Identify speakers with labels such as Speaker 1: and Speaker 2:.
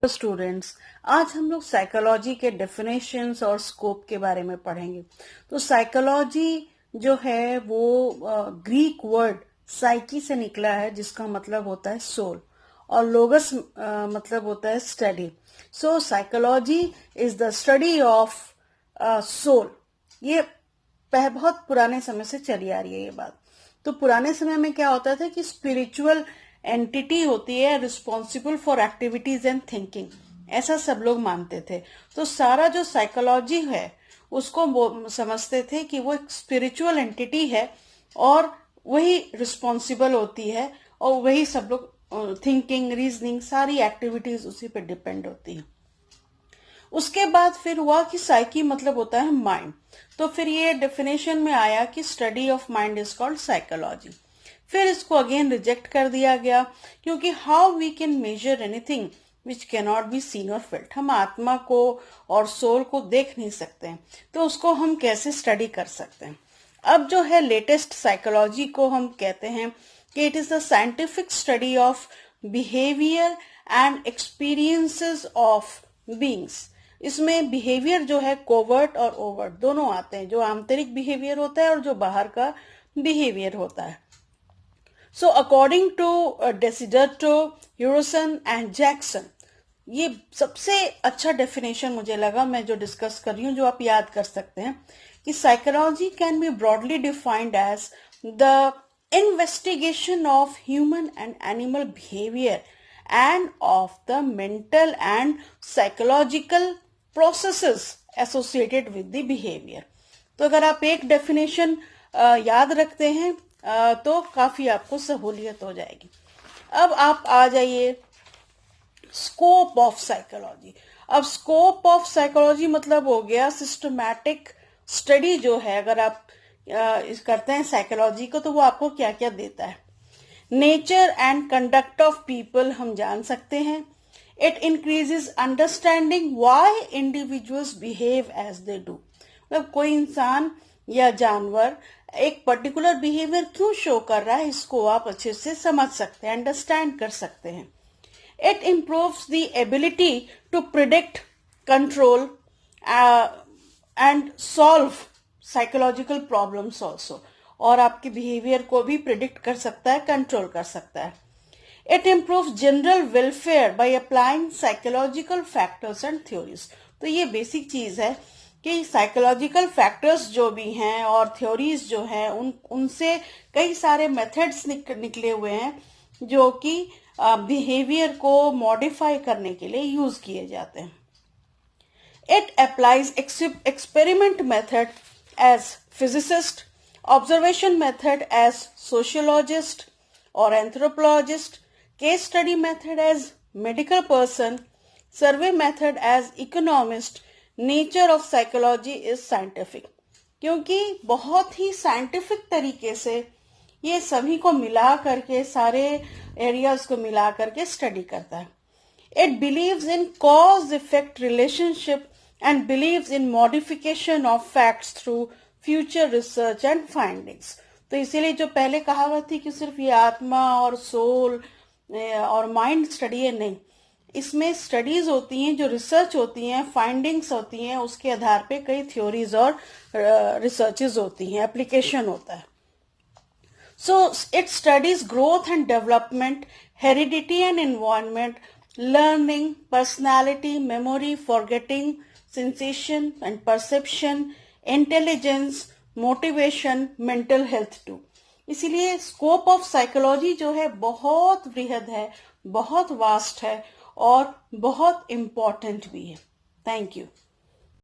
Speaker 1: Students, आज हम लोग साइकोलॉजी के डेफिनेशंस और स्कोप के बारे में पढ़ेंगे। तो साइकोलॉजी जो है वो ग्रीक वर्ड साइकी से निकला है, जिसका मतलब होता है सोल, और लोगस मतलब होता है study. So psychology is the study of soul. ये बहुत पुराने समय से चली आ रही है ये बात। तो पुराने समय में क्या होता था कि स्पिरिचुअल एंटिटी होती है responsible for activities and thinking, ऐसा सब लोग मानते थे। तो सारा जो साइकोलॉजी है उसको वो समझते थे कि वो एक स्पिरिचुअल एंटिटी है और वही रिस्पॉन्सिबल होती है और वही सब लोग थिंकिंग, रीजनिंग, सारी एक्टिविटीज उसी पे डिपेंड होती है। उसके बाद फिर हुआ कि साइकी मतलब होता है माइंड। तो फिर ये डेफिनेशन में आया कि study of mind is called psychology. फिर इसको अगेन रिजेक्ट कर दिया गया, क्योंकि how we can measure anything which can not be seen और फेल्ट। हम आत्मा को और सोल को देख नहीं सकते हैं, तो उसको हम कैसे स्टडी कर सकते हैं। अब जो है लेटेस्ट साइकोलॉजी को हम कहते हैं कि it is the scientific study of behaviour and experiences of beings. इसमें बिहेवियर जो है कोवर्ट और ओवर्ट दोनों आते हैं, जो आंतरिक बिहेवियर होता है और जो बाहर का बिहेवियर होता है। सो अकॉर्डिंग टू डेसिडर्टो, यूरोसन एंड जैक्सन, ये सबसे अच्छा डेफिनेशन मुझे लगा, मैं जो डिस्कस कर रही हूँ, जो आप याद कर सकते हैं कि psychology can be broadly defined as the investigation of human and animal behaviour and of the mental and psychological processes associated with the behavior। तो अगर आप एक डेफिनेशन याद रखते हैं तो काफी आपको सहूलियत हो जाएगी। अब आप आ जाइए स्कोप ऑफ साइकोलॉजी। अब स्कोप ऑफ साइकोलॉजी मतलब हो गया सिस्टमैटिक स्टडी जो है। अगर आप करते हैं साइकोलॉजी को तो वो आपको क्या क्या देता है। Nature and conduct of people हम जान सकते हैं। It increases understanding why individuals behave as they do. मतलब कोई इंसान या जानवर एक पर्टिकुलर बिहेवियर क्यों शो कर रहा है, इसको आप अच्छे से समझ सकते हैं, अंडरस्टैंड कर सकते हैं। It improves the ability to predict, control and solve psychological problems also, और आपके बिहेवियर को भी प्रिडिक्ट कर सकता है, कंट्रोल कर सकता है। It improve general welfare by applying psychological factors and theories. तो ये बेसिक चीज है कि साइकोलॉजिकल फैक्टर्स जो भी हैं और थ्योरीज जो हैं उनसे कई सारे मेथड्स निकले हुए हैं जो कि बिहेवियर को मॉडिफाई करने के लिए यूज किए जाते हैं। It applies experiment method as physicist, observation method as sociologist or anthropologist, case study method as medical person, survey method as economist, nature of psychology is scientific। क्योंकि बहुत ही साइंटिफिक तरीके से ये सभी को मिला करके, सारे एरियाज को मिला करके स्टडी करता है। It believes in cause effect relationship and believes in modification of facts through future research and findings. तो इसीलिए जो पहले कहावत थी कि सिर्फ ये आत्मा और सोल और माइंड स्टडी है, नहीं, इसमें स्टडीज होती हैं, जो रिसर्च होती हैं, फाइंडिंग्स होती हैं, उसके आधार पे कई थ्योरीज और रिसर्चेज होती हैं, एप्लीकेशन होता है। So it studies growth and development, heredity and environment, learning, personality, memory, forgetting, sensation and perception, intelligence, motivation, mental health too. इसीलिए स्कोप ऑफ साइकोलॉजी जो है बहुत बृहद है, बहुत वास्ट है और बहुत इंपॉर्टेंट भी है। Thank you.